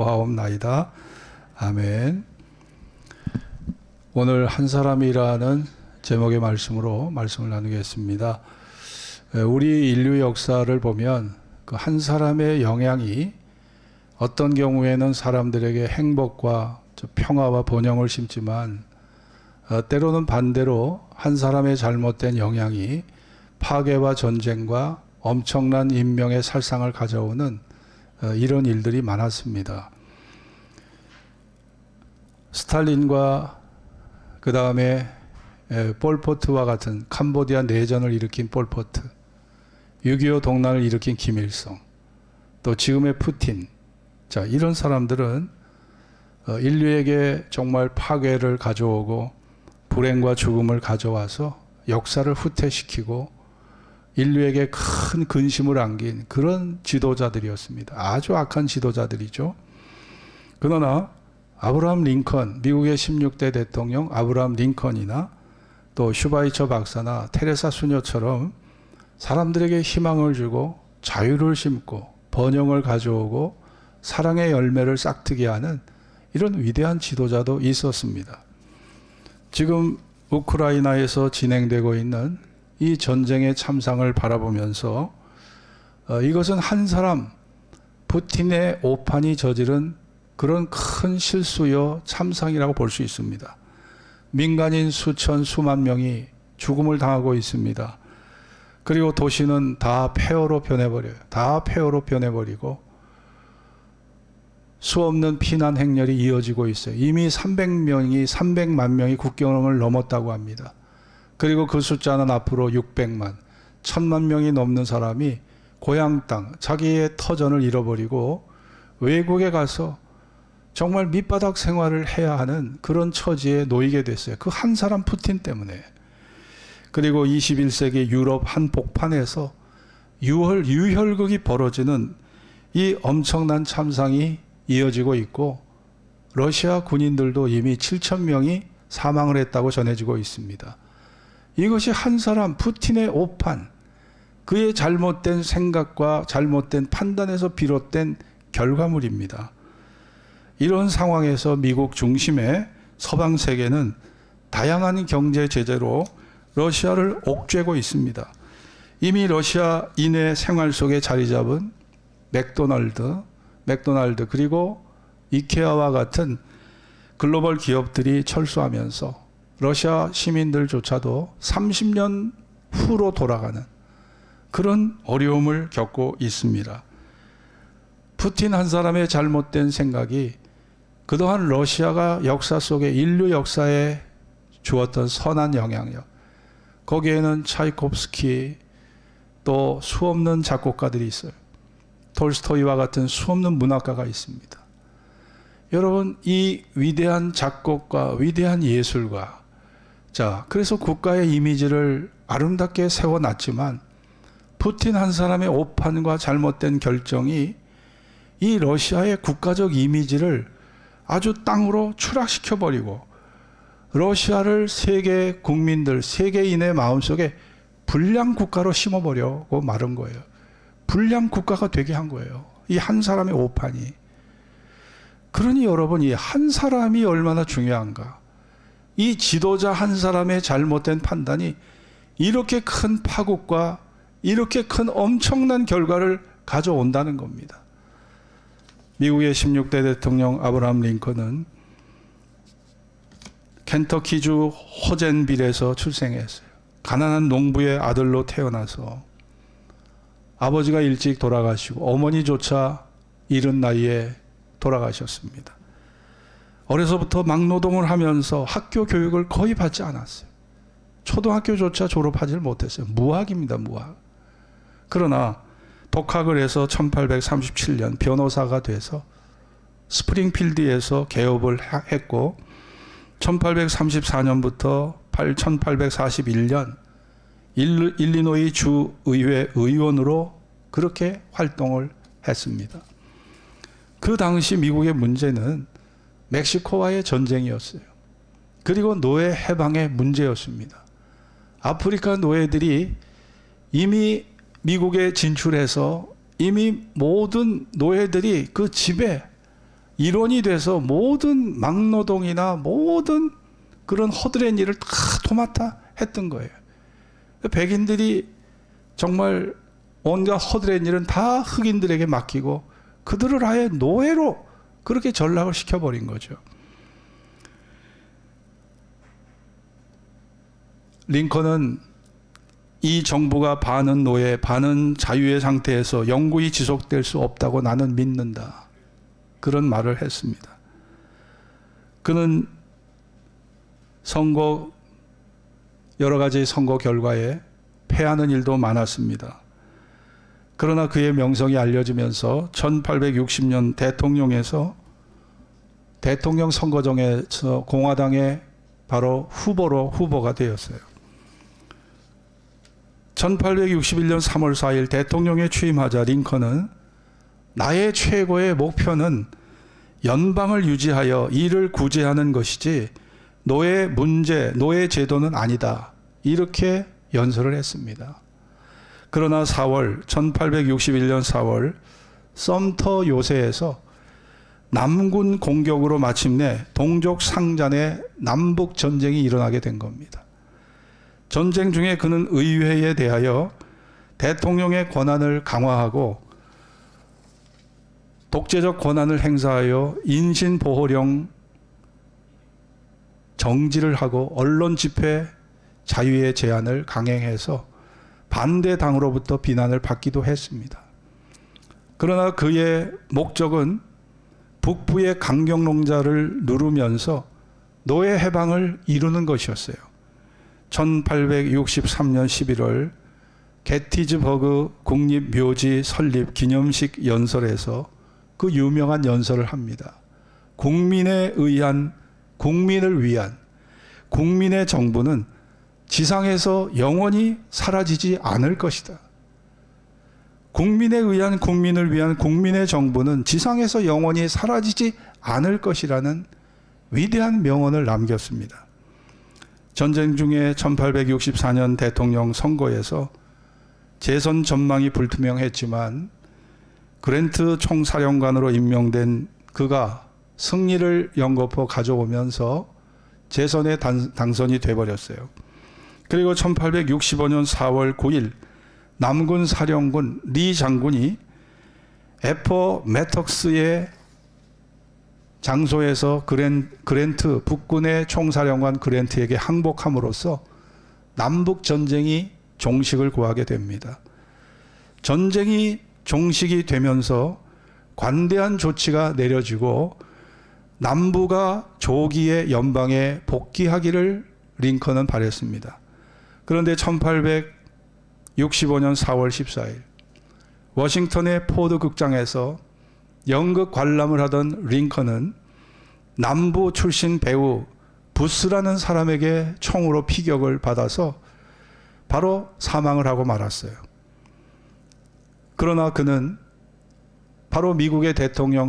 하옵나이다. 아멘. 오늘 한 사람이라는 제목의 말씀으로 말씀을 나누겠습니다. 우리 인류 역사를 보면 그 한 사람의 영향이 어떤 경우에는 사람들에게 행복과 평화와 번영을 심지만 때로는 반대로 한 사람의 잘못된 영향이 파괴와 전쟁과 엄청난 인명의 살상을 가져오는 이런 일들이 많았습니다. 스탈린과 그 다음에 폴포트와 같은 캄보디아 내전을 일으킨 폴포트, 6.25 동란을 일으킨 김일성, 또 지금의 푸틴, 자, 이런 사람들은 인류에게 정말 파괴를 가져오고 불행과 죽음을 가져와서 역사를 후퇴시키고 인류에게 큰 근심을 안긴 그런 지도자들이었습니다. 아주 악한 지도자들이죠. 그러나 아브라함 링컨, 미국의 16대 대통령 아브라함 링컨이나 또 슈바이처 박사나 테레사 수녀처럼 사람들에게 희망을 주고 자유를 심고 번영을 가져오고 사랑의 열매를 싹트게 하는 이런 위대한 지도자도 있었습니다. 지금 우크라이나에서 진행되고 있는 이 전쟁의 참상을 바라보면서 이것은 한 사람, 푸틴의 오판이 저지른 그런 큰 실수요 참상이라고 볼 수 있습니다. 민간인 수천 수만 명이 죽음을 당하고 있습니다. 그리고 도시는 다 폐허로 변해버려요. 다 폐허로 변해버리고 수없는 피난 행렬이 이어지고 있어요. 이미 300만 명이 국경을 넘었다고 합니다. 그리고 그 숫자는 앞으로 600만, 1000만 명이 넘는 사람이 고향 땅, 자기의 터전을 잃어버리고 외국에 가서 정말 밑바닥 생활을 해야 하는 그런 처지에 놓이게 됐어요. 그 한 사람 푸틴 때문에. 그리고 21세기 유럽 한복판에서 유혈극이 벌어지는 이 엄청난 참상이 이어지고 있고 러시아 군인들도 이미 7,000명이 사망을 했다고 전해지고 있습니다. 이것이 한 사람 푸틴의 오판, 그의 잘못된 생각과 잘못된 판단에서 비롯된 결과물입니다. 이런 상황에서 미국 중심의 서방 세계는 다양한 경제 제재로 러시아를 옥죄고 있습니다. 이미 러시아인의 생활 속에 자리 잡은 맥도날드 그리고 이케아와 같은 글로벌 기업들이 철수하면서 러시아 시민들조차도 30년 후로 돌아가는 그런 어려움을 겪고 있습니다. 푸틴 한 사람의 잘못된 생각이 그동안 러시아가 역사 속에 인류 역사에 주었던 선한 영향력, 거기에는 차이콥스키 또 수없는 작곡가들이 있어요. 톨스토이와 같은 수없는 문학가가 있습니다. 여러분, 이 위대한 작곡과 위대한 예술가, 자, 그래서 국가의 이미지를 아름답게 세워놨지만 푸틴 한 사람의 오판과 잘못된 결정이 이 러시아의 국가적 이미지를 아주 땅으로 추락시켜버리고 러시아를 세계 국민들, 세계인의 마음속에 불량 국가로 심어버려고 말한 거예요. 불량 국가가 되게 한 거예요. 이 한 사람의 오판이. 그러니 여러분, 이 한 사람이 얼마나 중요한가. 이 지도자 한 사람의 잘못된 판단이 이렇게 큰 파국과 이렇게 큰 엄청난 결과를 가져온다는 겁니다. 미국의 16대 대통령 아브라함 링컨은 켄터키주 호젠빌에서 출생했어요. 가난한 농부의 아들로 태어나서 아버지가 일찍 돌아가시고 어머니조차 이른 나이에 돌아가셨습니다. 어려서부터 막노동을 하면서 학교 교육을 거의 받지 않았어요. 초등학교조차 졸업하지 못했어요. 무학입니다, 무학. 그러나 독학을 해서 1837년 변호사가 돼서 스프링필드에서 개업을 했고 1834년부터 1841년 일리노이 주의회 의원으로 그렇게 활동을 했습니다. 그 당시 미국의 문제는 멕시코와의 전쟁이었어요. 그리고 노예 해방의 문제였습니다. 아프리카 노예들이 이미 미국에 진출해서 이미 모든 노예들이 그 집에 일원이 돼서 모든 막노동이나 모든 그런 허드렛 일을 다 도맡아 했던 거예요. 백인들이 정말 온갖 허드렛 일은 다 흑인들에게 맡기고 그들을 아예 노예로 그렇게 전락을 시켜버린 거죠. 링컨은 이 정부가 반은 노예, 반은 자유의 상태에서 영구히 지속될 수 없다고 나는 믿는다. 그런 말을 했습니다. 그는 선거, 여러 가지 선거 결과에 패하는 일도 많았습니다. 그러나 그의 명성이 알려지면서 1860년 대통령 선거정에서 공화당의 바로 후보가 되었어요. 1861년 3월 4일 대통령에 취임하자 링컨은 나의 최고의 목표는 연방을 유지하여 이를 구제하는 것이지 노예 제도는 아니다. 이렇게 연설을 했습니다. 그러나 1861년 4월 썸터 요새에서 남군 공격으로 마침내 동족 상잔의 남북 전쟁이 일어나게 된 겁니다. 전쟁 중에 그는 의회에 대하여 대통령의 권한을 강화하고 독재적 권한을 행사하여 인신보호령 정지를 하고 언론 집회 자유의 제한을 강행해서 반대당으로부터 비난을 받기도 했습니다. 그러나 그의 목적은 북부의 강경농자를 누르면서 노예 해방을 이루는 것이었어요. 1863년 11월 게티즈버그 국립묘지 설립 기념식 연설에서 그 유명한 연설을 합니다. 국민을 위한 국민의 정부는 지상에서 영원히 사라지지 않을 것이다. 국민을 위한 국민의 정부는 지상에서 영원히 사라지지 않을 것이라는 위대한 명언을 남겼습니다. 전쟁 중에 1864년 대통령 선거에서 재선 전망이 불투명했지만 그랜트 총사령관으로 임명된 그가 승리를 연거푸 가져오면서 재선에 당선이 돼버렸어요. 그리고 1865년 4월 9일 남군 사령군 리 장군이 애퍼매턱스의 장소에서 그랜트 북군의 총사령관 그랜트에게 항복함으로써 남북 전쟁이 종식을 구하게 됩니다. 전쟁이 종식이 되면서 관대한 조치가 내려지고 남부가 조기에 연방에 복귀하기를 링컨은 바랬습니다. 그런데 1865년 4월 14일 워싱턴의 포드 극장에서 연극 관람을 하던 링컨은 남부 출신 배우 부스라는 사람에게 총으로 피격을 받아서 바로 사망을 하고 말았어요. 그러나 그는 바로 미국의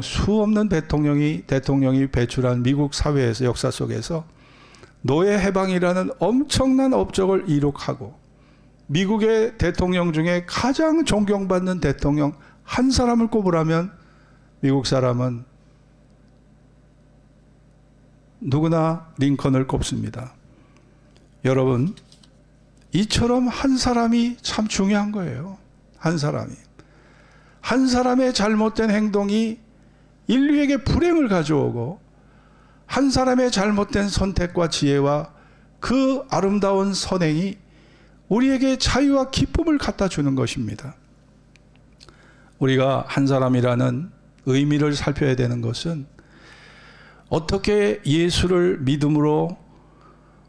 수없는 대통령이 배출한 미국 사회에서 역사 속에서 노예 해방이라는 엄청난 업적을 이룩하고 미국의 대통령 중에 가장 존경받는 대통령 한 사람을 꼽으라면 미국 사람은 누구나 링컨을 꼽습니다. 여러분, 이처럼 한 사람이 참 중요한 거예요. 한 사람의 잘못된 행동이 인류에게 불행을 가져오고 한 사람의 잘못된 선택과 지혜와 그 아름다운 선행이 우리에게 자유와 기쁨을 갖다 주는 것입니다. 우리가 한 사람이라는 의미를 살펴야 되는 것은 어떻게 예수를 믿음으로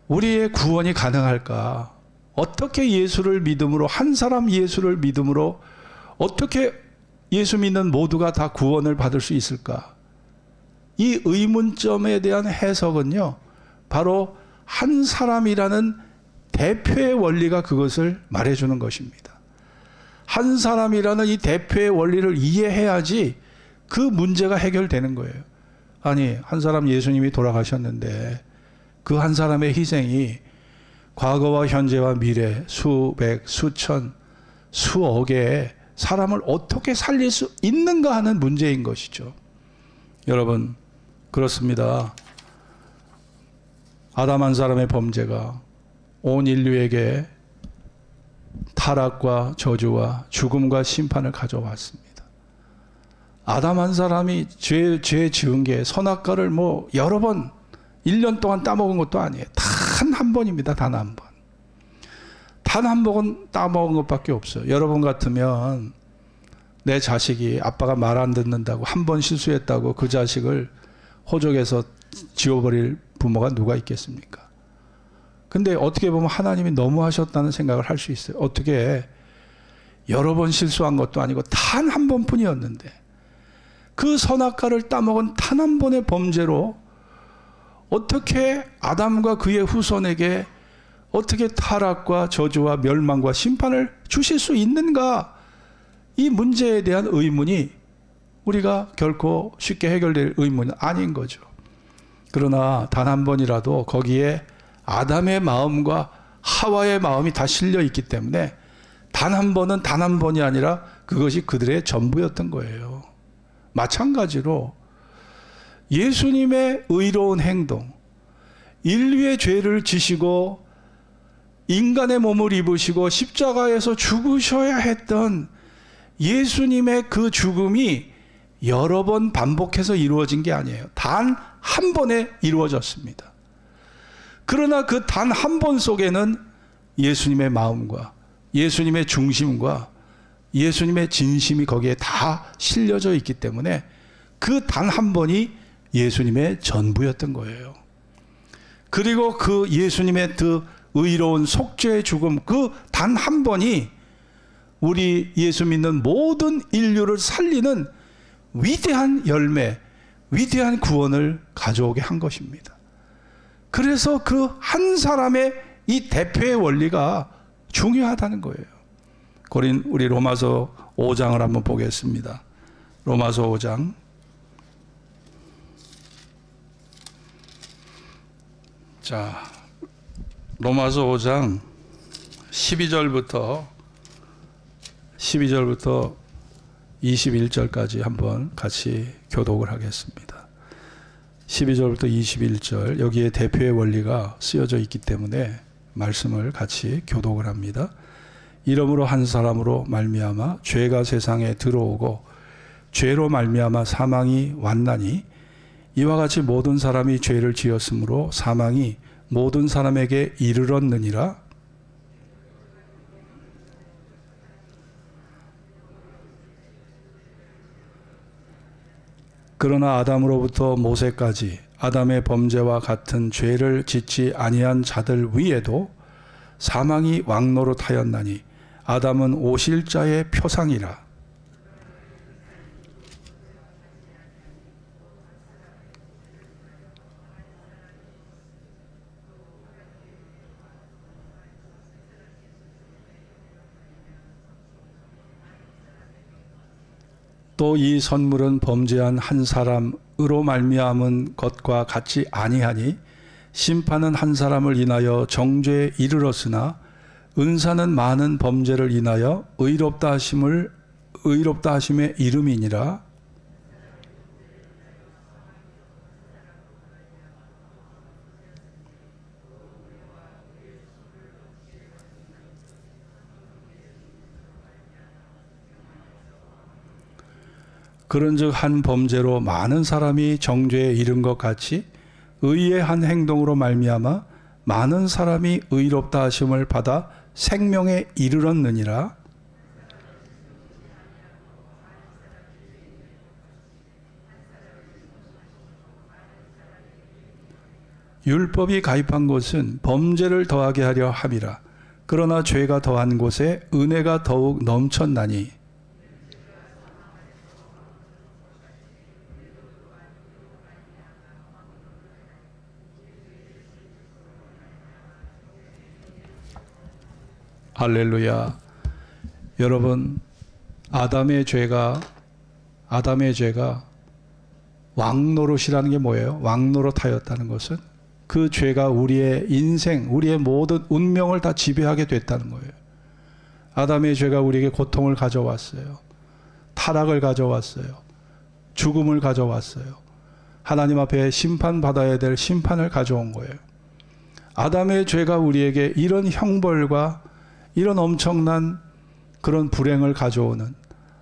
우리의 구원이 가능할까? 어떻게 예수를 믿음으로 한 사람 예수를 믿음으로 어떻게 예수 믿는 모두가 다 구원을 받을 수 있을까? 이 의문점에 대한 해석은요, 바로 한 사람이라는 대표의 원리가 그것을 말해주는 것입니다. 한 사람이라는 이 대표의 원리를 이해해야지 그 문제가 해결되는 거예요. 아니, 한 사람 예수님이 돌아가셨는데 그 한 사람의 희생이 과거와 현재와 미래 수백, 수천, 수억의 사람을 어떻게 살릴 수 있는가 하는 문제인 것이죠. 여러분, 그렇습니다. 아담 한 사람의 범죄가 온 인류에게 타락과 저주와 죽음과 심판을 가져왔습니다. 아담 한 사람이 죄 지은 게 선악과를 여러 번 1년 동안 따먹은 것도 아니에요. 단 한 번입니다. 단 한 번. 단 한 번은 따먹은 것밖에 없어요. 여러분 같으면 내 자식이 아빠가 말 안 듣는다고 한 번 실수했다고 그 자식을 호적에서 지워버릴 부모가 누가 있겠습니까? 근데 어떻게 보면 하나님이 너무하셨다는 생각을 할 수 있어요. 어떻게 여러 번 실수한 것도 아니고 단 한 번뿐이었는데 그 선악과를 따먹은 단 한 번의 범죄로 어떻게 아담과 그의 후손에게 어떻게 타락과 저주와 멸망과 심판을 주실 수 있는가? 이 문제에 대한 의문이 우리가 결코 쉽게 해결될 의문은 아닌 거죠. 그러나 단 한 번이라도 거기에 아담의 마음과 하와의 마음이 다 실려 있기 때문에 단 한 번은 단 한 번이 아니라 그것이 그들의 전부였던 거예요. 마찬가지로 예수님의 의로운 행동, 인류의 죄를 지시고 인간의 몸을 입으시고 십자가에서 죽으셔야 했던 예수님의 그 죽음이 여러 번 반복해서 이루어진 게 아니에요. 단 한 번에 이루어졌습니다. 그러나 그 단 한 번 속에는 예수님의 마음과 예수님의 중심과 예수님의 진심이 거기에 다 실려져 있기 때문에 그 단 한 번이 예수님의 전부였던 거예요. 그리고 그 예수님의 그 의로운 속죄의 죽음, 그 단 한 번이 우리 예수 믿는 모든 인류를 살리는 위대한 열매, 위대한 구원을 가져오게 한 것입니다. 그래서 그 한 사람의 이 대표의 원리가 중요하다는 거예요. 우리 로마서 5장을 한번 보겠습니다. 로마서 5장. 자, 로마서 5장 12절부터 21절까지 한번 같이 교독을 하겠습니다. 12절부터 21절, 여기에 대표의 원리가 쓰여져 있기 때문에 말씀을 같이 교독을 합니다. 이러므로 한 사람으로 말미암아 죄가 세상에 들어오고 죄로 말미암아 사망이 왔나니 이와 같이 모든 사람이 죄를 지었으므로 사망이 모든 사람에게 이르렀느니라. 그러나 아담으로부터 모세까지 아담의 범죄와 같은 죄를 짓지 아니한 자들 위에도 사망이 왕노릇하였나니 아담은 오실 자의 표상이라. 또 이 선물은 범죄한 한 사람으로 말미암은 것과 같지 아니하니 심판은 한 사람을 인하여 정죄에 이르렀으나 은사는 많은 범죄를 인하여 의롭다 하심의 이름이니라. 그런즉 한 범죄로 많은 사람이 정죄에 이른 것 같이 의의 한 행동으로 말미암아 많은 사람이 의롭다 하심을 받아 생명에 이르렀느니라. 율법이 가입한 곳은 범죄를 더하게 하려 함이라. 그러나 죄가 더한 곳에 은혜가 더욱 넘쳤나니. 할렐루야. 여러분, 아담의 죄가 왕노릇이라는 게 뭐예요? 왕노릇하였다는 것은 그 죄가 우리의 인생, 우리의 모든 운명을 다 지배하게 됐다는 거예요. 아담의 죄가 우리에게 고통을 가져왔어요. 타락을 가져왔어요. 죽음을 가져왔어요. 하나님 앞에 심판받아야 될 심판을 가져온 거예요. 아담의 죄가 우리에게 이런 형벌과 이런 엄청난 그런 불행을 가져오는,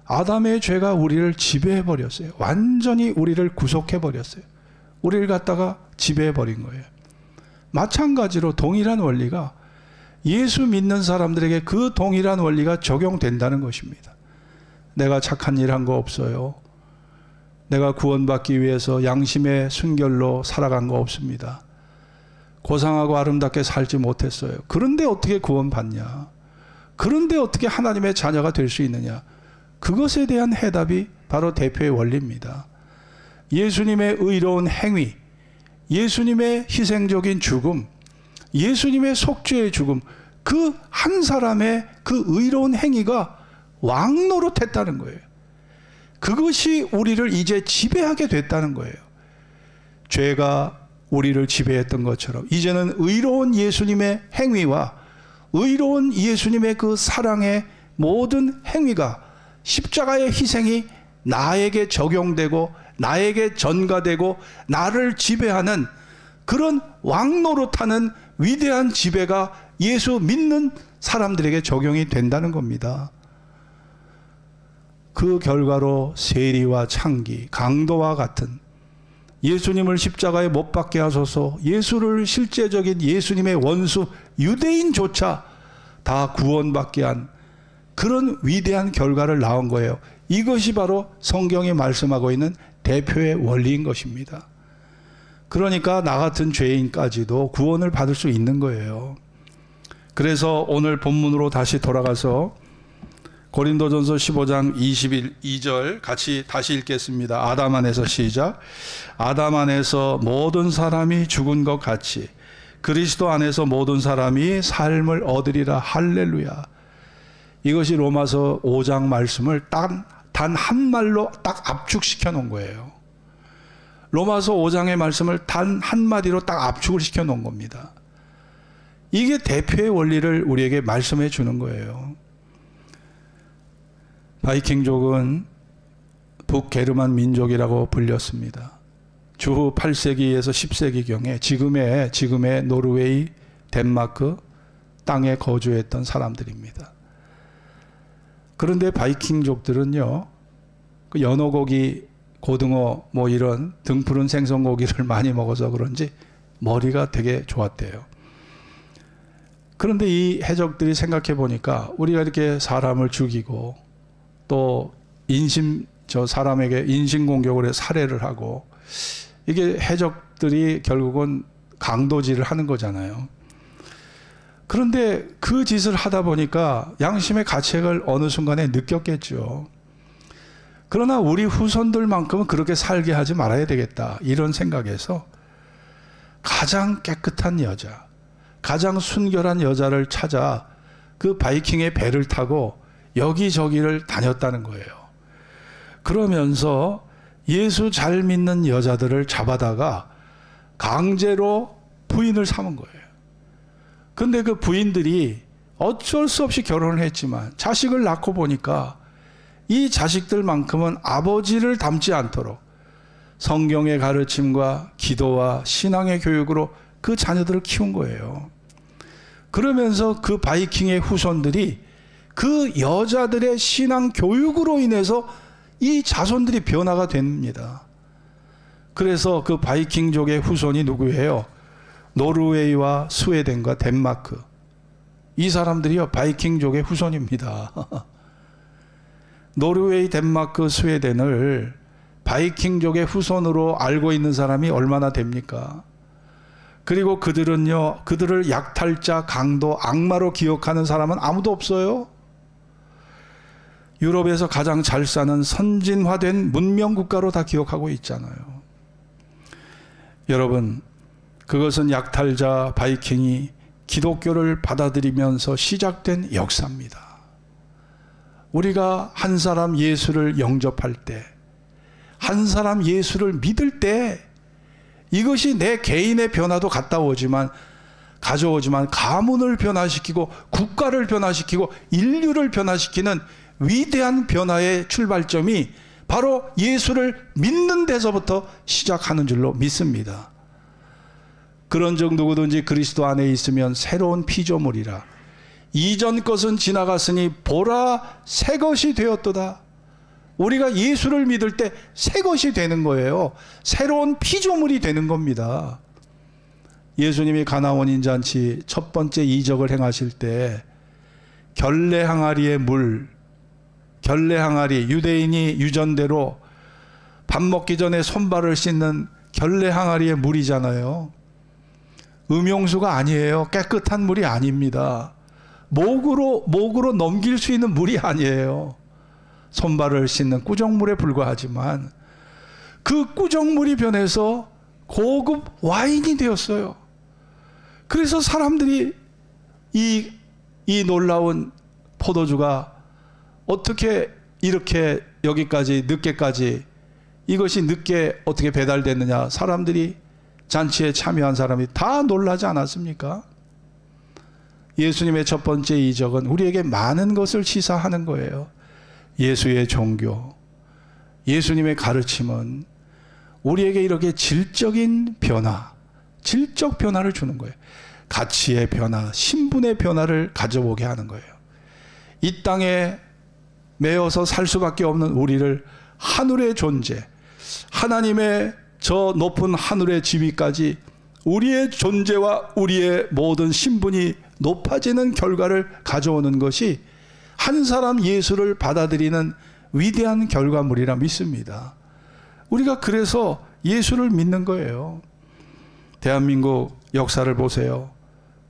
아담의 죄가 우리를 지배해버렸어요. 완전히 우리를 구속해버렸어요. 우리를 갖다가 지배해버린 거예요. 마찬가지로 동일한 원리가 예수 믿는 사람들에게 그 동일한 원리가 적용된다는 것입니다. 내가 착한 일 한 거 없어요. 내가 구원받기 위해서 양심의 순결로 살아간 거 없습니다. 고상하고 아름답게 살지 못했어요. 그런데 어떻게 구원받냐? 그런데 어떻게 하나님의 자녀가 될 수 있느냐? 그것에 대한 해답이 바로 대표의 원리입니다. 예수님의 의로운 행위, 예수님의 희생적인 죽음, 예수님의 속죄의 죽음, 그 한 사람의 그 의로운 행위가 왕노릇했다는 거예요. 그것이 우리를 이제 지배하게 됐다는 거예요. 죄가 우리를 지배했던 것처럼 이제는 의로운 예수님의 행위와 의로운 예수님의 그 사랑의 모든 행위가, 십자가의 희생이 나에게 적용되고 나에게 전가되고 나를 지배하는 그런 왕노릇하는 위대한 지배가 예수 믿는 사람들에게 적용이 된다는 겁니다. 그 결과로 세리와 창기, 강도와 같은 예수님을 십자가에 못 박게 하소서, 예수를 실제적인 예수님의 원수 유대인조차 다 구원받게 한 그런 위대한 결과를 낳은 거예요. 이것이 바로 성경이 말씀하고 있는 대표의 원리인 것입니다. 그러니까 나 같은 죄인까지도 구원을 받을 수 있는 거예요. 그래서 오늘 본문으로 다시 돌아가서 고린도전서 15장 22절 같이 다시 읽겠습니다. 아담 안에서 시작. 아담 안에서 모든 사람이 죽은 것 같이 그리스도 안에서 모든 사람이 삶을 얻으리라. 할렐루야. 이것이 로마서 5장 말씀을 단 한 말로 딱 압축시켜 놓은 거예요. 로마서 5장의 말씀을 단 한마디로 딱 압축을 시켜 놓은 겁니다. 이게 대표의 원리를 우리에게 말씀해 주는 거예요. 바이킹족은 북게르만 민족이라고 불렸습니다. 주후 8세기에서 10세기경에 지금의 노르웨이, 덴마크 땅에 거주했던 사람들입니다. 그런데 바이킹족들은요, 그 연어고기, 고등어 뭐 이런 등푸른 생선고기를 많이 먹어서 그런지 머리가 되게 좋았대요. 그런데 이 해적들이 생각해 보니까 우리가 이렇게 사람을 죽이고 또 사람에게 인신공격을 해 살해를 하고, 이게 해적들이 결국은 강도질을 하는 거잖아요. 그런데 그 짓을 하다 보니까 양심의 가책을 어느 순간에 느꼈겠죠. 그러나 우리 후손들만큼은 그렇게 살게 하지 말아야 되겠다, 이런 생각에서 가장 깨끗한 여자, 가장 순결한 여자를 찾아 그 바이킹의 배를 타고 여기저기를 다녔다는 거예요. 그러면서 예수 잘 믿는 여자들을 잡아다가 강제로 부인을 삼은 거예요. 근데 그 부인들이 어쩔 수 없이 결혼을 했지만 자식을 낳고 보니까 이 자식들만큼은 아버지를 닮지 않도록 성경의 가르침과 기도와 신앙의 교육으로 그 자녀들을 키운 거예요. 그러면서 그 바이킹의 후손들이 그 여자들의 신앙 교육으로 인해서 이 자손들이 변화가 됩니다. 그래서 그 바이킹족의 후손이 누구예요? 노르웨이와 스웨덴과 덴마크. 이 사람들이요, 바이킹족의 후손입니다. 노르웨이, 덴마크, 스웨덴을 바이킹족의 후손으로 알고 있는 사람이 얼마나 됩니까? 그리고 그들을 약탈자, 강도, 악마로 기억하는 사람은 아무도 없어요. 유럽에서 가장 잘 사는 선진화된 문명 국가로 다 기억하고 있잖아요. 여러분, 그것은 약탈자 바이킹이 기독교를 받아들이면서 시작된 역사입니다. 우리가 한 사람 예수를 영접할 때, 한 사람 예수를 믿을 때, 이것이 내 개인의 변화도 가져오지만 가문을 변화시키고 국가를 변화시키고 인류를 변화시키는 위대한 변화의 출발점이 바로 예수를 믿는 데서부터 시작하는 줄로 믿습니다. 그런즉 누구든지 그리스도 안에 있으면 새로운 피조물이라. 이전 것은 지나갔으니 보라 새 것이 되었도다. 우리가 예수를 믿을 때 새 것이 되는 거예요. 새로운 피조물이 되는 겁니다. 예수님이 가나 원인 잔치 첫 번째 이적을 행하실 때 결례 항아리의 물, 결례 항아리, 유대인이 유전대로 밥 먹기 전에 손발을 씻는 결례 항아리의 물이잖아요. 음용수가 아니에요. 깨끗한 물이 아닙니다. 목으로 넘길 수 있는 물이 아니에요. 손발을 씻는 꾸정물에 불과하지만 그 꾸정물이 변해서 고급 와인이 되었어요. 그래서 사람들이 이 놀라운 포도주가 어떻게 이렇게 여기까지 늦게까지 이것이 늦게 어떻게 배달됐느냐, 사람들이 잔치에 참여한 사람이 다 놀라지 않았습니까? 예수님의 첫 번째 이적은 우리에게 많은 것을 시사하는 거예요. 예수의 종교, 예수님의 가르침은 우리에게 이렇게 질적인 변화, 질적 변화를 주는 거예요. 가치의 변화, 신분의 변화를 가져오게 하는 거예요. 이 땅에 매여서 살 수밖에 없는 우리를 하늘의 존재, 하나님의 저 높은 하늘의 지위까지 우리의 존재와 우리의 모든 신분이 높아지는 결과를 가져오는 것이 한 사람 예수를 받아들이는 위대한 결과물이라 믿습니다. 우리가 그래서 예수를 믿는 거예요. 대한민국 역사를 보세요.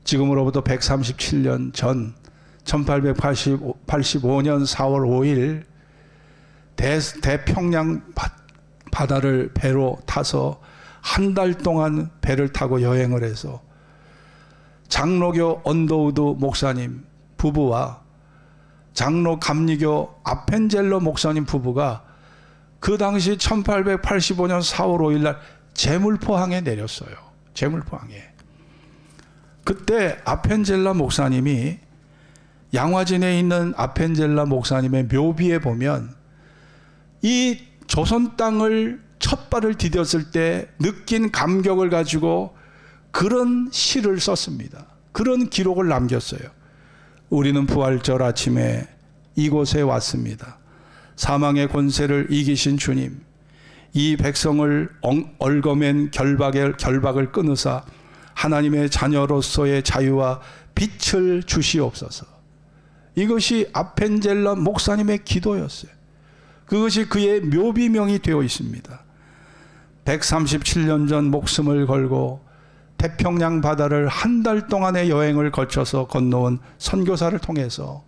지금으로부터 137년 전 1885년 4월 5일 대평양 바다를 배로 타서 한 달 동안 배를 타고 여행을 해서 장로교 언더우드 목사님 부부와 장로 감리교 아펜젤러 목사님 부부가 그 당시 1885년 4월 5일 날 제물포항에 내렸어요. 제물포항에. 그때 아펜젤러 목사님이 양화진에 있는 아펜젤러 목사님의 묘비에 보면 이 조선 땅을 첫 발을 디뎠을 때 느낀 감격을 가지고 그런 시를 썼습니다. 그런 기록을 남겼어요. 우리는 부활절 아침에 이곳에 왔습니다. 사망의 권세를 이기신 주님, 이 백성을 얽어맨 결박을 끊으사 하나님의 자녀로서의 자유와 빛을 주시옵소서. 이것이 아펜젤러 목사님의 기도였어요. 그것이 그의 묘비명이 되어 있습니다. 137년 전 목숨을 걸고 태평양 바다를 한 달 동안의 여행을 거쳐서 건너온 선교사를 통해서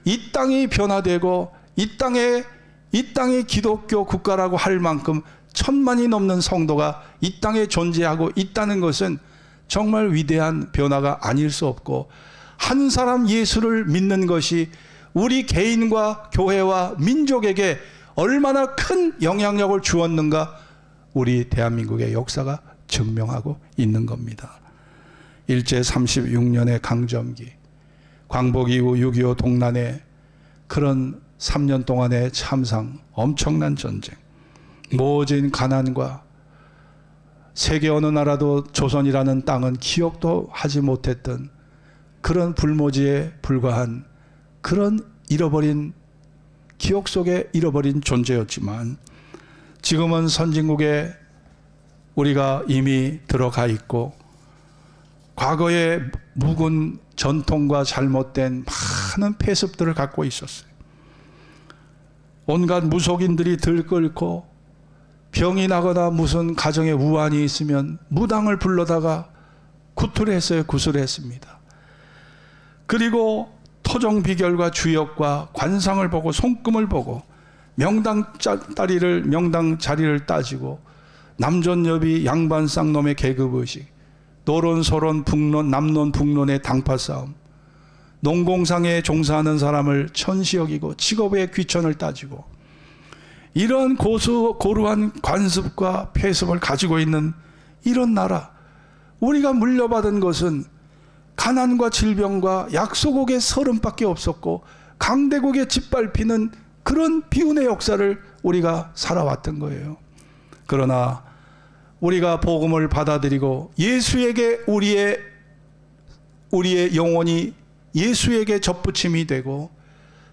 이 땅이 변화되고 이 땅에 기독교 국가라고 할 만큼 1000만이 넘는 성도가 이 땅에 존재하고 있다는 것은 정말 위대한 변화가 아닐 수 없고, 한 사람 예수를 믿는 것이 우리 개인과 교회와 민족에게 얼마나 큰 영향력을 주었는가 우리 대한민국의 역사가 증명하고 있는 겁니다. 일제 36년의 강점기, 광복 이후 6.25 동란의 그런 3년 동안의 참상, 엄청난 전쟁, 모진 가난과 세계 어느 나라도 조선이라는 땅은 기억도 하지 못했던 그런 불모지에 불과한 그런 잃어버린, 기억 속에 잃어버린 존재였지만 지금은 선진국에 우리가 이미 들어가 있고 과거의 묵은 전통과 잘못된 많은 폐습들을 갖고 있었어요. 온갖 무속인들이 들끓고 병이 나거나 무슨 가정에 우환이 있으면 무당을 불러다가 구술했어요. 구술했습니다. 그리고 토종 비결과 주역과 관상을 보고 손금을 보고 명당 자리를 따지고 남존여비 양반 쌍놈의 계급의식, 노론소론 북론 남론 북론의 당파싸움, 농공상에 종사하는 사람을 천시 여기고 직업의 귀천을 따지고 이런 고루한 관습과 폐습을 가지고 있는 이런 나라, 우리가 물려받은 것은 가난과 질병과 약소국의 서름밖에 없었고 강대국의 짓밟히는 그런 비운의 역사를 우리가 살아왔던 거예요. 그러나 우리가 복음을 받아들이고 예수에게 우리의 영혼이 예수에게 접붙임이 되고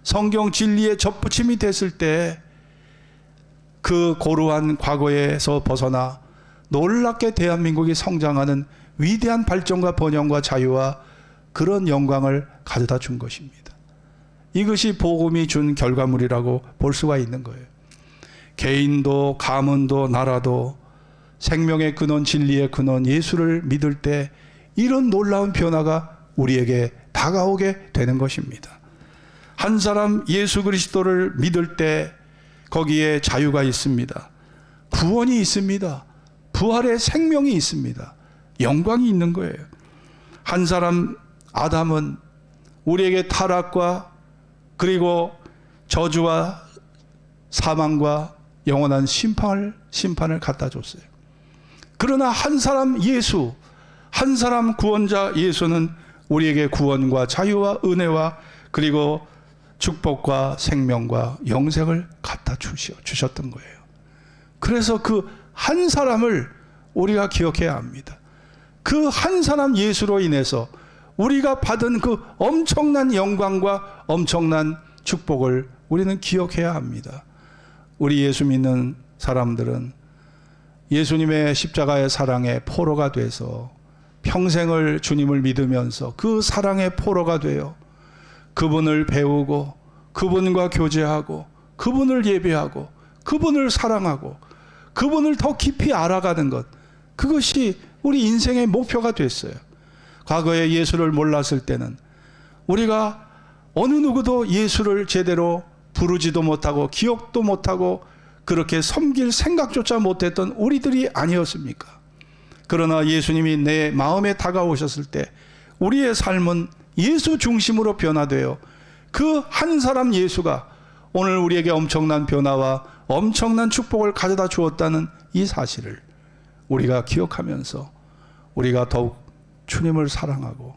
성경 진리의 접붙임이 됐을 때 그 고루한 과거에서 벗어나 놀랍게 대한민국이 성장하는 위대한 발전과 번영과 자유와 그런 영광을 가져다 준 것입니다. 이것이 복음이 준 결과물이라고 볼 수가 있는 거예요. 개인도 가문도 나라도 생명의 근원, 진리의 근원 예수를 믿을 때 이런 놀라운 변화가 우리에게 다가오게 되는 것입니다. 한 사람 예수 그리스도를 믿을 때 거기에 자유가 있습니다. 구원이 있습니다. 부활의 생명이 있습니다. 영광이 있는 거예요. 한 사람 아담은 우리에게 타락과 그리고 저주와 사망과 영원한 심판을 갖다 줬어요. 그러나 한 사람 예수, 한 사람 구원자 예수는 우리에게 구원과 자유와 은혜와 그리고 축복과 생명과 영생을 갖다 주셨던 거예요. 그래서 그 한 사람을 우리가 기억해야 합니다. 그 한 사람 예수로 인해서 우리가 받은 그 엄청난 영광과 엄청난 축복을 우리는 기억해야 합니다. 우리 예수 믿는 사람들은 예수님의 십자가의 사랑의 포로가 돼서 평생을 주님을 믿으면서 그 사랑의 포로가 되어 그분을 배우고 그분과 교제하고 그분을 예배하고 그분을 사랑하고 그분을 더 깊이 알아가는 것, 그것이 우리 인생의 목표가 됐어요. 과거에 예수를 몰랐을 때는 우리가 어느 누구도 예수를 제대로 부르지도 못하고 기억도 못하고 그렇게 섬길 생각조차 못했던 우리들이 아니었습니까? 그러나 예수님이 내 마음에 다가오셨을 때 우리의 삶은 예수 중심으로 변화되어 그 한 사람 예수가 오늘 우리에게 엄청난 변화와 엄청난 축복을 가져다 주었다는 이 사실을 우리가 기억하면서 우리가 더욱 주님을 사랑하고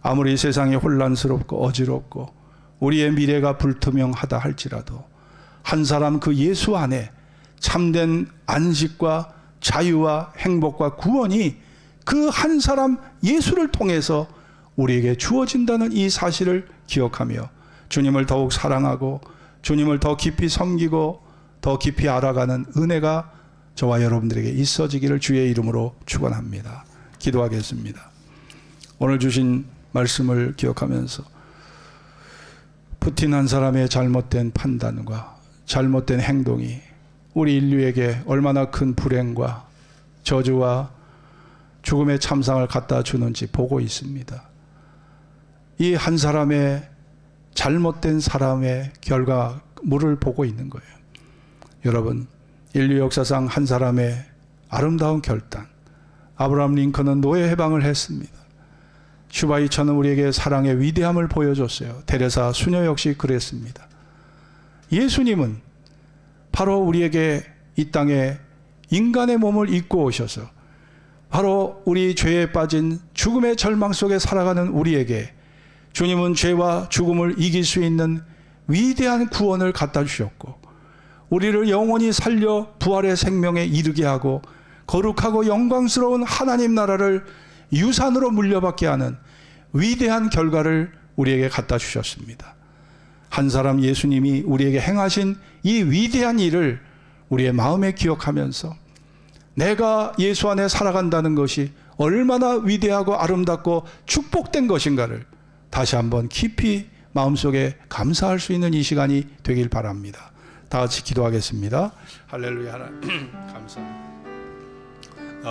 아무리 세상이 혼란스럽고 어지럽고 우리의 미래가 불투명하다 할지라도 한 사람 그 예수 안에 참된 안식과 자유와 행복과 구원이 그 한 사람 예수를 통해서 우리에게 주어진다는 이 사실을 기억하며 주님을 더욱 사랑하고 주님을 더 깊이 섬기고 더 깊이 알아가는 은혜가 저와 여러분들에게 있어지기를 주의 이름으로 축원합니다. 기도하겠습니다. 오늘 주신 말씀을 기억하면서 푸틴 한 사람의 잘못된 판단과 잘못된 행동이 우리 인류에게 얼마나 큰 불행과 저주와 죽음의 참상을 갖다 주는지 보고 있습니다. 이 한 사람의 잘못된 사람의 결과물을 보고 있는 거예요. 여러분, 인류 역사상 한 사람의 아름다운 결단, 아브라함 링컨은 노예 해방을 했습니다. 슈바이처는 우리에게 사랑의 위대함을 보여줬어요. 테레사 수녀 역시 그랬습니다. 예수님은 바로 우리에게 이 땅에 인간의 몸을 입고 오셔서 바로 우리 죄에 빠진 죽음의 절망 속에 살아가는 우리에게 주님은 죄와 죽음을 이길 수 있는 위대한 구원을 갖다 주셨고 우리를 영원히 살려 부활의 생명에 이르게 하고 거룩하고 영광스러운 하나님 나라를 유산으로 물려받게 하는 위대한 결과를 우리에게 갖다 주셨습니다. 한 사람 예수님이 우리에게 행하신 이 위대한 일을 우리의 마음에 기억하면서 내가 예수 안에 살아간다는 것이 얼마나 위대하고 아름답고 축복된 것인가를 다시 한번 깊이 마음속에 감사할 수 있는 이 시간이 되길 바랍니다. 다 같이 기도하겠습니다. 할렐루야. 감사합니다.